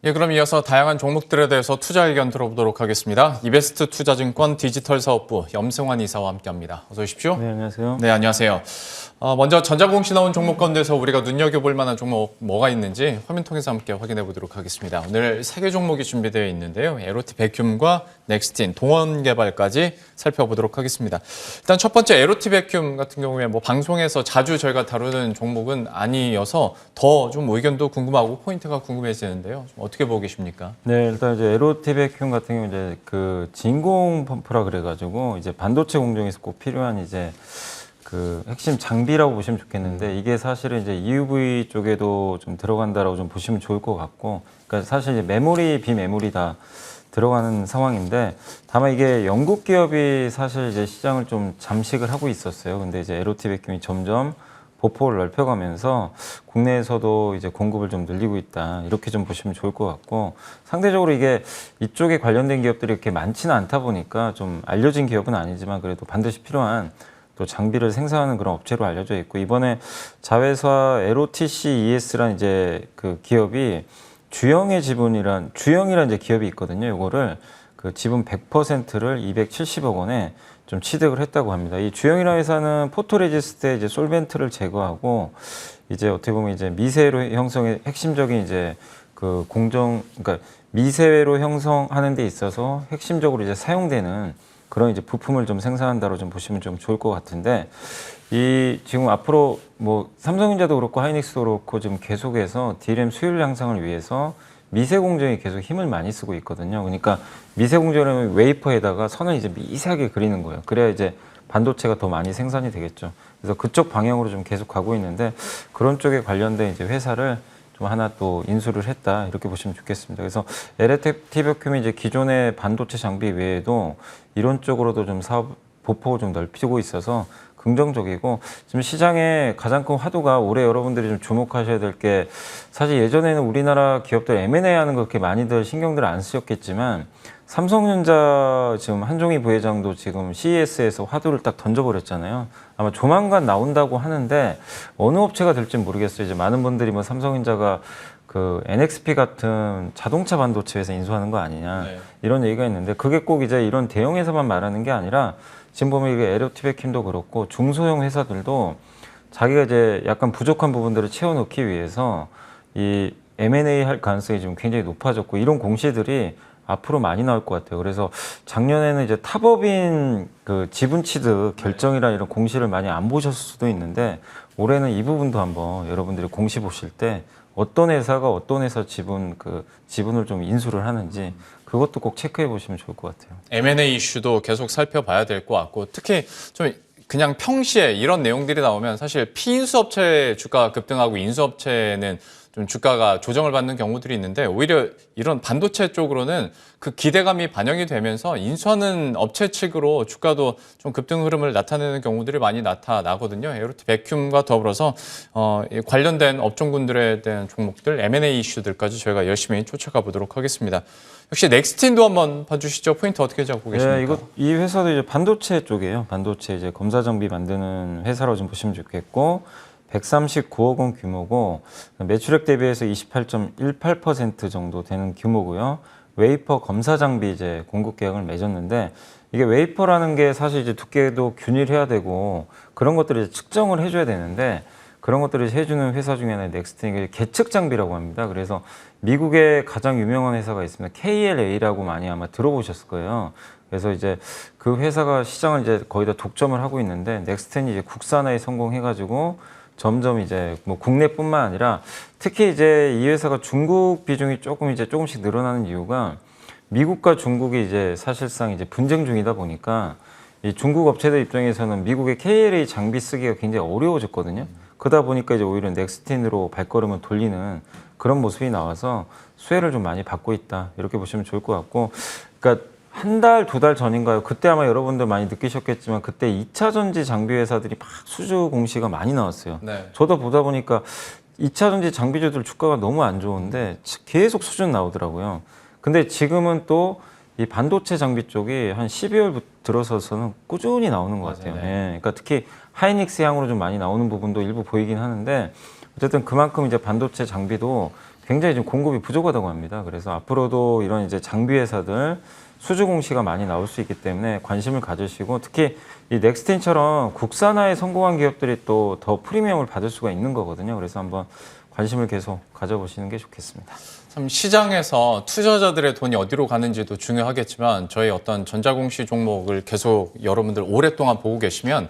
예, 그럼 이어서 다양한 종목들에 대해서 투자 의견 들어보도록 하겠습니다. 이베스트 투자증권 디지털사업부 염승환 이사와 함께합니다. 어서 오십시오. 네, 안녕하세요. 네, 안녕하세요. 먼저 전자공시 나온 종목 가운데서 우리가 눈여겨볼 만한 종목 뭐가 있는지 화면 통해서 함께 확인해 보도록 하겠습니다. 오늘 3개 종목이 준비되어 있는데요. 에로티 베큐움과 넥스틴, 동원개발까지 살펴보도록 하겠습니다. 일단 첫 번째 에로티 베큐움 같은 경우에 방송에서 자주 저희가 다루는 종목은 아니어서 더 좀 의견도 궁금하고 포인트가 궁금해지는데요. 좀 어떻게 보고 계십니까? 네, 일단 이제 에로티 베큐움 같은 경우 이제 그 진공 펌프라 그래가지고 이제 반도체 공정에서 꼭 필요한 이제 그 핵심 장비라고 보시면 좋겠는데 이게 사실은 이제 EUV 쪽에도 좀 들어간다라고 좀 보시면 좋을 것 같고, 그러니까 사실 이제 메모리, 비메모리 다 들어가는 상황인데, 다만 이게 영국 기업이 사실 이제 시장을 좀 잠식을 하고 있었어요. 근데 이제 에로티 베큐움이 점점 보폭을 넓혀가면서 국내에서도 이제 공급을 좀 늘리고 있다, 이렇게 좀 보시면 좋을 것 같고, 상대적으로 이게 이쪽에 관련된 기업들이 이렇게 많지는 않다 보니까 좀 알려진 기업은 아니지만 그래도 반드시 필요한 또 장비를 생산하는 그런 업체로 알려져 있고, 이번에 자회사 LOTC-ES라는 이제 그 기업이 주영의 지분이란 이제 기업이 있거든요. 이거를 그 지분 100%를 270억 원에 좀 취득을 했다고 합니다. 이 주영이라는 회사는 포토레지스트에 이제 솔벤트를 제거하고 이제 어떻게 보면 이제 미세로 형성의 핵심적인 이제 그 그러니까 미세로 형성하는 데 있어서 핵심적으로 이제 사용되는 그런 이제 부품을 좀 생산한다로 좀 보시면 좀 좋을 것 같은데, 이 지금 앞으로 삼성전자도 그렇고 하이닉스도 그렇고 지금 계속해서 DRAM 수율 향상을 위해서 미세 공정에 계속 힘을 많이 쓰고 있거든요. 그러니까 미세 공정은 웨이퍼에다가 선을 이제 미세하게 그리는 거예요. 그래야 이제 반도체가 더 많이 생산이 되겠죠. 그래서 그쪽 방향으로 좀 계속 가고 있는데, 그런 쪽에 관련된 이제 회사를 좀 하나 또 인수를 했다, 이렇게 보시면 좋겠습니다. 그래서 LT 베큐움이 이제 기존의 반도체 장비 외에도 이런 쪽으로도 좀 사업 보폭을 좀 넓히고 있어서 긍정적이고, 지금 시장의 가장 큰 화두가 올해 여러분들이 좀 주목하셔야 될 게, 사실 예전에는 우리나라 기업들 M&A 하는 거 그렇게 많이들 신경들 안 쓰셨겠지만, 삼성전자 지금 한종희 부회장도 지금 CES에서 화두를 딱 던져버렸잖아요. 아마 조만간 나온다고 하는데 어느 업체가 될지는 모르겠어요. 이제 많은 분들이 삼성전자가 그 NXP 같은 자동차 반도체 회사 인수하는 거 아니냐, 네, 이런 얘기가 있는데, 그게 꼭 이제 이런 대형 회사만 말하는 게 아니라 지금 보면 이게 에로티 베큐움도 그렇고 중소형 회사들도 자기가 이제 약간 부족한 부분들을 채워넣기 위해서 이 M&A 할 가능성이 지금 굉장히 높아졌고, 이런 공시들이 앞으로 많이 나올 것 같아요. 그래서 작년에는 이제 탑업인 그 지분 취득 결정이나 이런 공시를 많이 안 보셨을 수도 있는데, 올해는 이 부분도 한번 여러분들이 공시 보실 때 어떤 회사가 어떤 회사 지분을 좀 인수를 하는지 그것도 꼭 체크해 보시면 좋을 것 같아요. M&A 이슈도 계속 살펴봐야 될 것 같고, 특히 좀 그냥 평시에 이런 내용들이 나오면 사실 피인수업체 주가가 급등하고 인수업체는 좀 주가가 조정을 받는 경우들이 있는데, 오히려 이런 반도체 쪽으로는 그 기대감이 반영이 되면서 인수하는 업체 측으로 주가도 좀 급등 흐름을 나타내는 경우들이 많이 나타나거든요. 에로티 베큐움과 더불어서 관련된 업종군들에 대한 종목들, M&A 이슈들까지 저희가 열심히 쫓아가 보도록 하겠습니다. 역시 넥스틴도 한번 봐주시죠. 포인트 어떻게 잡고 계십니까? 네, 이 회사도 이제 반도체 쪽이에요. 반도체 이제 검사 장비 만드는 회사로 좀 보시면 좋겠고, 139억 원 규모고, 매출액 대비해서 28.18% 정도 되는 규모고요. 웨이퍼 검사 장비 이제 공급 계약을 맺었는데, 이게 웨이퍼라는 게 사실 이제 두께도 균일해야 되고 그런 것들을 이제 측정을 해줘야 되는데, 그런 것들을 해주는 회사 중에 하나 넥스틴이 계측 장비라고 합니다. 그래서 미국의 가장 유명한 회사가 있습니다. KLA라고 많이 아마 들어보셨을 거예요. 그래서 이제 그 회사가 시장을 이제 거의 다 독점을 하고 있는데, 넥스틴이 이제 국산화에 성공해가지고 점점 이제 국내뿐만 아니라 특히 이제 이 회사가 중국 비중이 조금씩 늘어나는 이유가, 미국과 중국이 이제 사실상 이제 분쟁 중이다 보니까 이 중국 업체들 입장에서는 미국의 KLA 장비 쓰기가 굉장히 어려워졌거든요. 그러다 보니까 이제 오히려 넥스틴으로 발걸음을 돌리는 그런 모습이 나와서 수혜를 좀 많이 받고 있다, 이렇게 보시면 좋을 것 같고, 그러니까 한 달, 2달 전인가요? 그때 아마 여러분들 많이 느끼셨겠지만, 그때 2차 전지 장비 회사들이 막 수주 공시가 많이 나왔어요. 네. 저도 보다 보니까 2차 전지 장비주들 주가가 너무 안 좋은데 계속 수준 나오더라고요. 근데 지금은 또 이 반도체 장비 쪽이 한 12월 들어서서는 꾸준히 나오는 것 같아요. 네. 그러니까 특히 하이닉스 향으로 좀 많이 나오는 부분도 일부 보이긴 하는데, 어쨌든 그만큼 이제 반도체 장비도 굉장히 좀 공급이 부족하다고 합니다. 그래서 앞으로도 이런 이제 장비 회사들 수주 공시가 많이 나올 수 있기 때문에 관심을 가지시고 특히 이 넥스틴처럼 국산화에 성공한 기업들이 또 더 프리미엄을 받을 수가 있는 거거든요. 그래서 한번 관심을 계속 가져보시는 게 좋겠습니다. 참 시장에서 투자자들의 돈이 어디로 가는지도 중요하겠지만 저희 어떤 전자공시 종목을 계속 여러분들 오랫동안 보고 계시면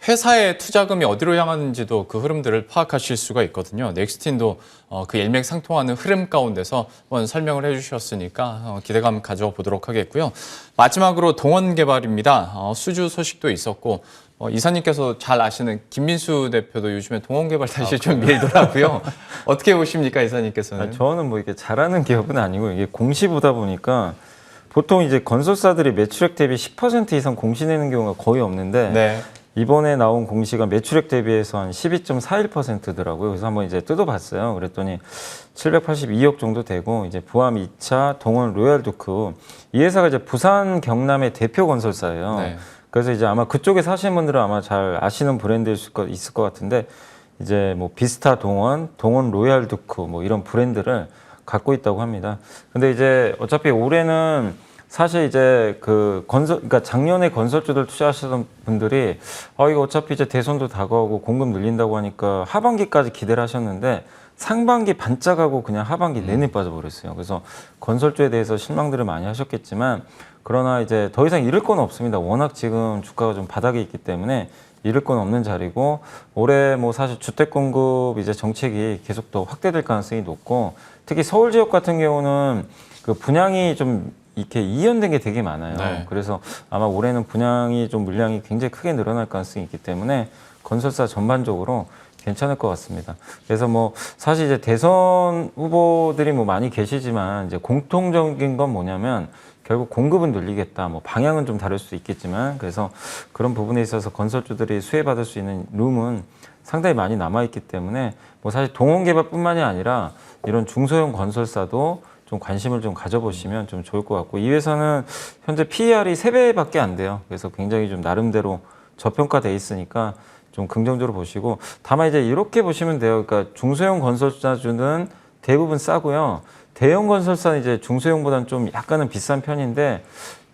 회사의 투자금이 어디로 향하는지도 그 흐름들을 파악하실 수가 있거든요. 넥스틴도 그 일맥상통하는 흐름 가운데서 한번 설명을 해주셨으니까 기대감 가져보도록 하겠고요. 마지막으로 동원개발입니다. 수주 소식도 있었고 이사님께서 잘 아시는 김민수 대표도 요즘에 동원개발 다시 좀 밀더라고요. 어떻게 보십니까, 이사님께서는? 저는 뭐 이게 잘하는 기업은 아니고 이게 공시보다 보니까 보통 이제 건설사들이 매출액 대비 10% 이상 공시 내는 경우가 거의 없는데 네. 이번에 나온 공시가 매출액 대비해서 한 12.41%더라고요. 그래서 한번 이제 뜯어봤어요. 그랬더니 782억 정도 되고 이제 부암 2차, 동원 로얄두크 이 회사가 이제 부산 경남의 대표 건설사예요. 네. 그래서 이제 아마 그쪽에 사시는 분들은 아마 잘 아시는 브랜드일 수 있을 것 같은데 이제 뭐 비스타 동원, 동원 로얄두크 뭐 이런 브랜드를 갖고 있다고 합니다. 근데 이제 어차피 올해는 사실 이제 그 그러니까 작년에 건설주들 투자하시던 분들이 이거 어차피 이제 대선도 다가오고 공급 늘린다고 하니까 하반기까지 기대를 하셨는데 상반기 반짝하고 그냥 하반기 내내 빠져버렸어요. 그래서 건설주에 대해서 실망들을 많이 하셨겠지만 그러나 이제 더 이상 잃을 건 없습니다. 워낙 지금 주가가 좀 바닥에 있기 때문에 잃을 건 없는 자리고 올해 뭐 사실 주택 공급 이제 정책이 계속 더 확대될 가능성이 높고 특히 서울 지역 같은 경우는 그 분양이 좀 이렇게 이연된 게 되게 많아요. 네. 그래서 아마 올해는 분양이 좀 물량이 굉장히 크게 늘어날 가능성이 있기 때문에 건설사 전반적으로 괜찮을 것 같습니다. 그래서 뭐 사실 이제 대선 후보들이 뭐 많이 계시지만 이제 공통적인 건 뭐냐면 결국 공급은 늘리겠다. 뭐 방향은 좀 다를 수 있겠지만 그래서 그런 부분에 있어서 건설주들이 수혜받을 수 있는 룸은 상당히 많이 남아 있기 때문에 뭐 사실 동원개발뿐만이 아니라 이런 중소형 건설사도 좀 관심을 좀 가져보시면 좀 좋을 것 같고 이 회사는 현재 PER이 3배밖에 안 돼요. 그래서 굉장히 좀 나름대로 저평가돼 있으니까 좀 긍정적으로 보시고 다만 이제 이렇게 보시면 돼요. 그러니까 중소형 건설사주는 대부분 싸고요. 대형 건설사는 이제 중소형보다는 좀 약간은 비싼 편인데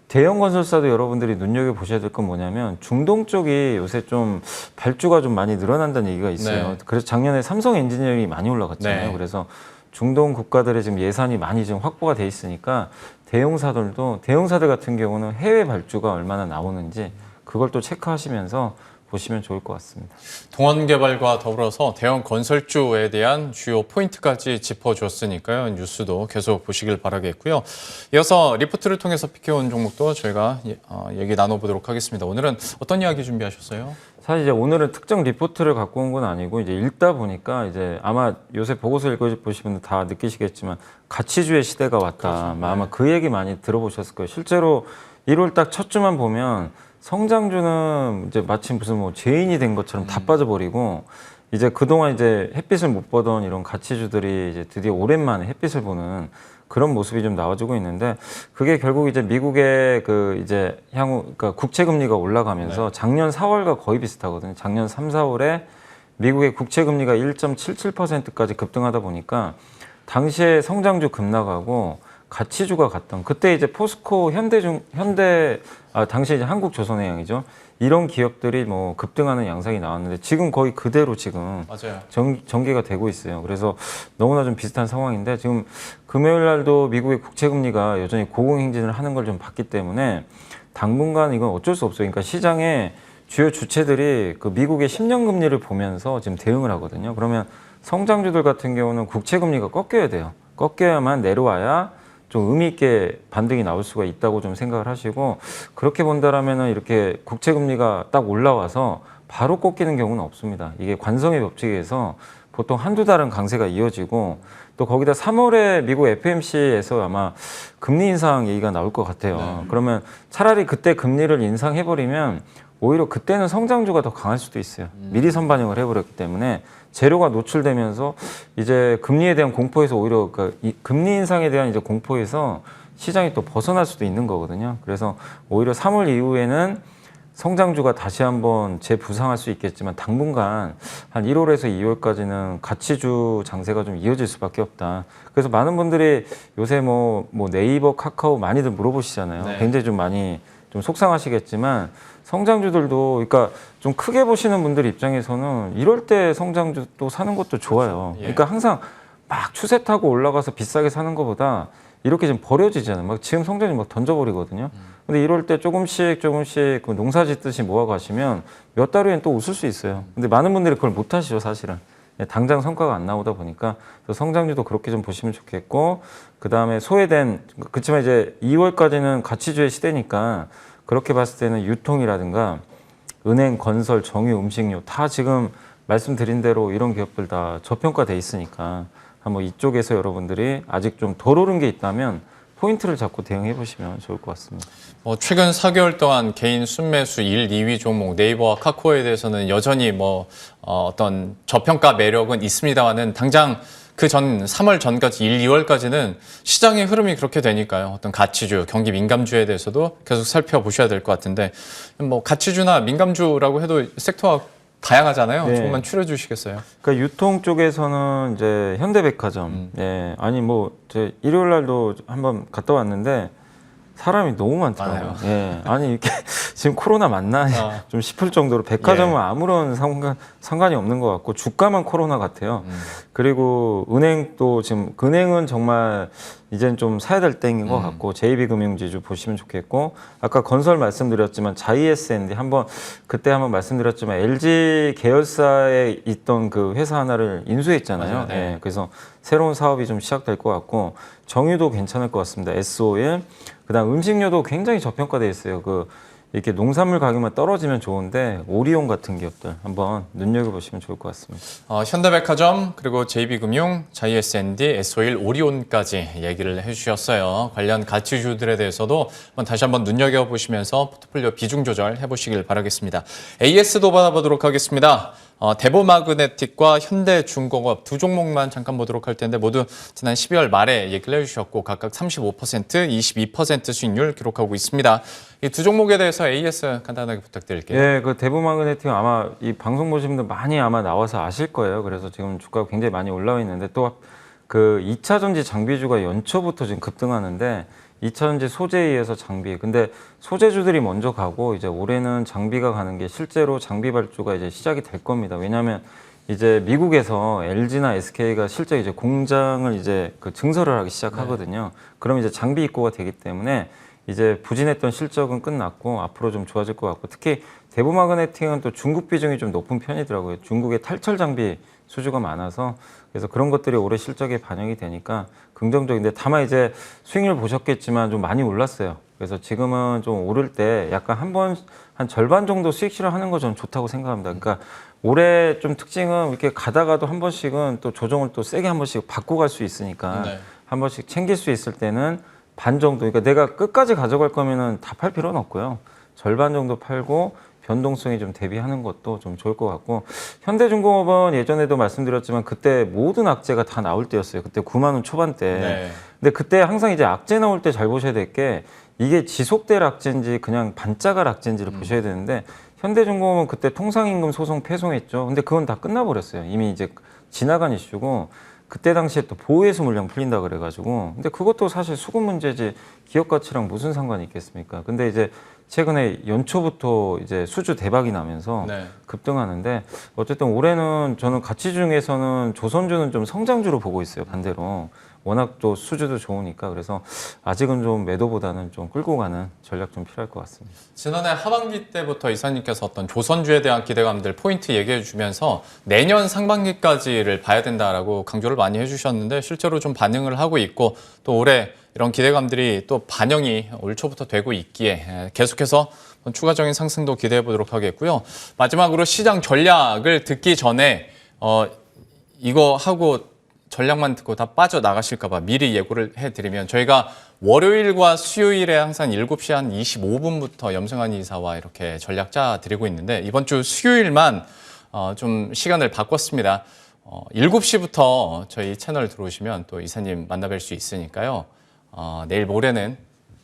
대형 건설사도 여러분들이 눈여겨보셔야 될 건 뭐냐면 중동 쪽이 요새 좀 발주가 좀 많이 늘어난다는 얘기가 있어요. 네. 그래서 작년에 삼성 엔지니어링이 많이 올라갔잖아요. 네. 그래서 중동 국가들의 지금 예산이 많이 지금 확보가 돼 있으니까 대형사들 같은 경우는 해외 발주가 얼마나 나오는지 그걸 또 체크하시면서 보시면 좋을 것 같습니다. 동원개발과 더불어서 대형 건설주에 대한 주요 포인트까지 짚어줬으니까요. 뉴스도 계속 보시길 바라겠고요. 이어서 리포트를 통해서 픽해온 종목도 저희가 얘기 나눠보도록 하겠습니다. 오늘은 어떤 이야기 준비하셨어요? 사실 이제 오늘은 특정 리포트를 갖고 온 건 아니고 이제 읽다 보니까 이제 아마 요새 보고서 읽어보시면 다 느끼시겠지만 가치주의 시대가 왔다. 그렇죠. 네. 아마 그 얘기 많이 들어보셨을 거예요. 실제로 1월 딱 첫 주만 보면 성장주는 이제 마치 무슨 뭐 죄인이 된 것처럼 다 빠져버리고 이제 그동안 이제 햇빛을 못 보던 이런 가치주들이 이제 드디어 오랜만에 햇빛을 보는 그런 모습이 좀 나와주고 있는데 그게 결국 이제 미국의 그 이제 향후 그러니까 국채 금리가 올라가면서 작년 4월과 거의 비슷하거든요. 작년 3, 4월에 미국의 국채 금리가 1.77%까지 급등하다 보니까 당시에 성장주 급락하고 가치주가 갔던 그때 이제 포스코 당시에 이제 한국조선해양이죠. 이런 기업들이 뭐 급등하는 양상이 나왔는데 지금 거의 그대로 지금 맞아요. 전개가 되고 있어요. 그래서 너무나 좀 비슷한 상황인데 지금 금요일 날도 미국의 국채 금리가 여전히 고공행진을 하는 걸 좀 봤기 때문에 당분간 이건 어쩔 수 없어요. 그러니까 시장의 주요 주체들이 그 미국의 10년 금리를 보면서 지금 대응을 하거든요. 그러면 성장주들 같은 경우는 국채 금리가 꺾여야 돼요. 꺾여야만 내려와야 좀 의미 있게 반등이 나올 수가 있다고 좀 생각을 하시고 그렇게 본다라면은 이렇게 국채 금리가 딱 올라와서 바로 꺾이는 경우는 없습니다. 이게 관성의 법칙에 의해서 보통 한두 달은 강세가 이어지고 또 거기다 3월에 미국 FMC에서 아마 금리 인상 얘기가 나올 것 같아요. 네. 그러면 차라리 그때 금리를 인상해버리면 오히려 그때는 성장주가 더 강할 수도 있어요. 미리 선반영을 해버렸기 때문에 재료가 노출되면서 이제 금리에 대한 공포에서 오히려 그러니까 이 금리 인상에 대한 이제 공포에서 시장이 또 벗어날 수도 있는 거거든요. 그래서 오히려 3월 이후에는 성장주가 다시 한번 재부상할 수 있겠지만 당분간 한 1월에서 2월까지는 가치주 장세가 좀 이어질 수밖에 없다. 그래서 많은 분들이 요새 뭐 네이버, 카카오 많이들 물어보시잖아요. 네. 굉장히 좀 많이 좀 속상하시겠지만 성장주들도 그러니까 좀 크게 보시는 분들 입장에서는 이럴 때 성장주 또 사는 것도 좋아요. 예. 그러니까 항상 막 추세 타고 올라가서 비싸게 사는 것보다 이렇게 좀 버려지잖아요. 막 지금 성장주 막 던져버리거든요. 근데 이럴 때 조금씩 그 농사 짓듯이 모아가시면 몇 달 후엔 또 웃을 수 있어요. 근데 많은 분들이 그걸 못 하시죠, 사실은. 당장 성과가 안 나오다 보니까 성장주도 그렇게 좀 보시면 좋겠고, 그 다음에 소외된, 그렇지만 이제 2월까지는 가치주의 시대니까 그렇게 봤을 때는 유통이라든가 은행, 건설, 정유, 음식료 다 지금 말씀드린 대로 이런 기업들 다 저평가돼 있으니까 한번 이쪽에서 여러분들이 아직 좀 덜 오른 게 있다면 포인트를 잡고 대응해 보시면 좋을 것 같습니다. 최근 4개월 동안 개인 순매수 1, 2위 종목 네이버와 카카오에 대해서는 여전히 어떤 저평가 매력은 있습니다만은 당장 그 전 3월 전까지 1, 2월까지는 시장의 흐름이 그렇게 되니까요. 어떤 가치주, 경기 민감주에 대해서도 계속 살펴보셔야 될 것 같은데 가치주나 민감주라고 해도 섹터가 다양하잖아요. 네. 조금만 추려주시겠어요? 그러니까 유통 쪽에서는 이제 현대백화점, 예, 아니 제 일요일 날도 한번 갔다 왔는데 사람이 너무 많더라고요. 예, 아니 이렇게 지금 코로나 맞나 좀 싶을 정도로 백화점은 아무런 상관이 없는 것 같고 주가만 코로나 같아요. 그리고 은행도 지금 은행은 정말 이제는 좀 사야 될 때인 것 같고 JB금융지주 보시면 좋겠고 아까 건설 말씀드렸지만 자이에스앤디 그때 한번 말씀드렸지만 LG 계열사에 있던 그 회사 하나를 인수했잖아요. 맞아요. 네. 예, 그래서 새로운 사업이 좀 시작될 것 같고 정유도 괜찮을 것 같습니다. S-OIL 그다음 음식료도 굉장히 저평가돼 있어요. 이렇게 농산물 가격만 떨어지면 좋은데 오리온 같은 기업들 한번 눈여겨보시면 좋을 것 같습니다. 현대백화점 그리고 JB금융, 자이에스앤디, S-OIL, 오리온까지 얘기를 해주셨어요. 관련 가치주들에 대해서도 다시 한번 눈여겨보시면서 포트폴리오 비중 조절 해보시길 바라겠습니다. AS도 받아보도록 하겠습니다. 대보마그네틱과 현대중공업 두 종목만 잠깐 보도록 할 텐데 모두 지난 12월 말에 얘기를 해주셨고 각각 35%, 22% 수익률 기록하고 있습니다. 이 두 종목에 대해서 AS 간단하게 부탁드릴게요. 예, 대보마그네틱 아마 이 방송 보신 분들 많이 아마 나와서 아실 거예요. 그래서 지금 주가가 굉장히 많이 올라와 있는데 또 2차 전지 장비주가 연초부터 지금 급등하는데 2차 전지 소재에 의해서 장비. 근데 소재주들이 먼저 가고 이제 올해는 장비가 가는 게 실제로 장비 발주가 이제 시작이 될 겁니다. 왜냐하면 이제 미국에서 LG나 SK가 실제 이제 공장을 이제 증설을 하기 시작하거든요. 그럼 이제 장비 입고가 되기 때문에 이제 부진했던 실적은 끝났고 앞으로 좀 좋아질 것 같고 특히 대보마그네틱은 또 중국 비중이 좀 높은 편이더라고요. 중국의 탈철 장비 수주가 많아서 그래서 그런 것들이 올해 실적에 반영이 되니까 긍정적인데 다만 이제 수익률 보셨겠지만 좀 많이 올랐어요. 그래서 지금은 좀 오를 때 약간 한 절반 정도 수익 실현하는 거 저는 좋다고 생각합니다. 그러니까 올해 좀 특징은 이렇게 가다가도 한 번씩은 또 조정을 또 세게 한 번씩 받고 갈 수 있으니까 한 번씩 챙길 수 있을 때는 반 정도, 그러니까 내가 끝까지 가져갈 거면은 다 팔 필요는 없고요. 절반 정도 팔고 변동성이 좀 대비하는 것도 좀 좋을 것 같고 현대중공업은 예전에도 말씀드렸지만 그때 모든 악재가 다 나올 때였어요. 그때 9만 원 초반대. 네. 근데 그때 항상 이제 악재 나올 때 잘 보셔야 될 게 이게 지속될 악재인지 그냥 반짝을 악재인지를 보셔야 되는데 현대중공업은 그때 통상임금 소송 패소했죠. 근데 그건 다 끝나버렸어요. 이미 이제 지나간 이슈고 그때 당시에 또 보호해수 물량 풀린다 그래가지고 근데 그것도 사실 수급 문제지 기업 가치랑 무슨 상관이 있겠습니까? 근데 이제 최근에 연초부터 이제 수주 대박이 나면서 급등하는데 어쨌든 올해는 저는 가치 중에서는 조선주는 좀 성장주로 보고 있어요. 반대로 워낙 또 수주도 좋으니까 그래서 아직은 좀 매도보다는 좀 끌고 가는 전략 좀 필요할 것 같습니다. 지난해 하반기 때부터 이사님께서 어떤 조선주에 대한 기대감들 포인트 얘기해 주면서 내년 상반기까지를 봐야 된다라고 강조를 많이 해주셨는데 실제로 좀 반응을 하고 있고 또 올해 이런 기대감들이 또 반영이 올 초부터 되고 있기에 계속해서 추가적인 상승도 기대해 보도록 하겠고요. 마지막으로 시장 전략을 듣기 전에 이거 하고 전략만 듣고 다 빠져나가실까 봐 미리 예고를 해드리면 저희가 월요일과 수요일에 항상 7시 한 25분부터 염승환 이사와 이렇게 전략 짜 드리고 있는데 이번 주 수요일만 좀 시간을 바꿨습니다. 7시부터 저희 채널 들어오시면 또 이사님 만나뵐 수 있으니까요. 내일 모레는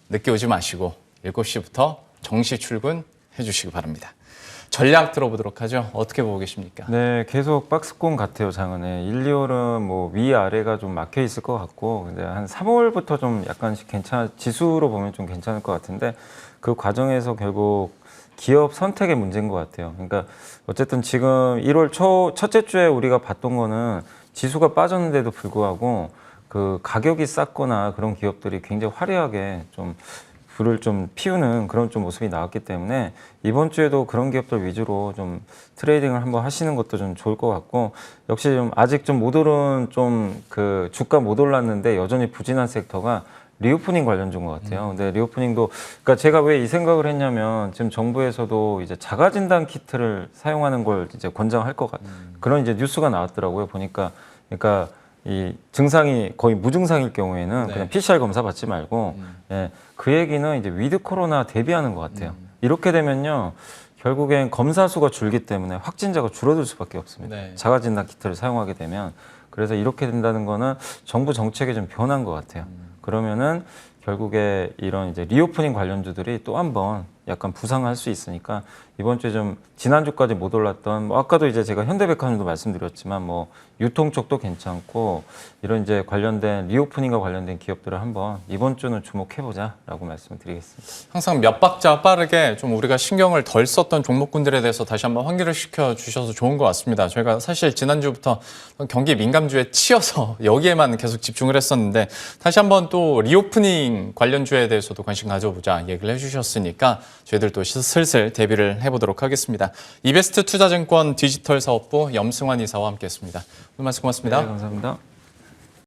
늦게 오지 마시고 7시부터 정시 출근해 해주시기 바랍니다. 전략 들어보도록 하죠. 어떻게 보고 계십니까? 네, 계속 박스권 같아요, 장은에. 1, 2월은 뭐 위아래가 좀 막혀 있을 것 같고, 근데 한 3월부터 좀 약간씩 지수로 보면 좀 괜찮을 것 같은데, 그 과정에서 결국 기업 선택의 문제인 것 같아요. 그러니까 어쨌든 지금 1월 첫째 주에 우리가 봤던 거는 지수가 빠졌는데도 불구하고 그 가격이 쌌거나 그런 기업들이 굉장히 화려하게 좀 불을 좀 피우는 그런 좀 모습이 나왔기 때문에 이번 주에도 그런 기업들 위주로 좀 트레이딩을 한번 하시는 것도 좀 좋을 것 같고, 역시 좀 아직 좀 못 오른 좀 그 주가 못 올랐는데 여전히 부진한 섹터가 리오프닝 관련주인 것 같아요. 근데 리오프닝도, 그러니까 제가 왜 이 생각을 했냐면 지금 정부에서도 이제 자가진단 키트를 사용하는 걸 이제 권장할 것 그런 이제 뉴스가 나왔더라고요. 보니까. 그러니까 이 증상이 거의 무증상일 경우에는 네. 그냥 PCR 검사 받지 말고, 예, 그 얘기는 이제 위드 코로나 대비하는 것 같아요. 이렇게 되면요, 결국엔 검사 수가 줄기 때문에 확진자가 줄어들 수밖에 없습니다. 네. 자가진단 키트를 사용하게 되면. 그래서 이렇게 된다는 거는 정부 정책이 좀 변한 것 같아요. 그러면은 결국에 이런 이제 리오프닝 관련주들이 또 한 번 약간 부상할 수 있으니까 이번 주에 좀 지난주까지 못 올랐던, 뭐 아까도 이제 제가 현대백화점도 말씀드렸지만 뭐 유통 쪽도 괜찮고 이런 이제 관련된 리오프닝과 관련된 기업들을 한번 이번 주는 주목해보자라고 말씀드리겠습니다. 항상 몇 박자 빠르게 좀 우리가 신경을 덜 썼던 종목군들에 대해서 다시 한번 환기를 시켜 주셔서 좋은 것 같습니다. 저희가 사실 지난주부터 경기 민감주에 치여서 여기에만 계속 집중을 했었는데 다시 한번 또 리오프닝 관련주에 대해서도 관심 가져보자 얘기를 해주셨으니까 저희들 또 슬슬 대비를 해보도록 하겠습니다. 이베스트 투자증권 디지털 사업부 염승환 이사와 함께했습니다. 오늘 말씀 고맙습니다. 네, 감사합니다.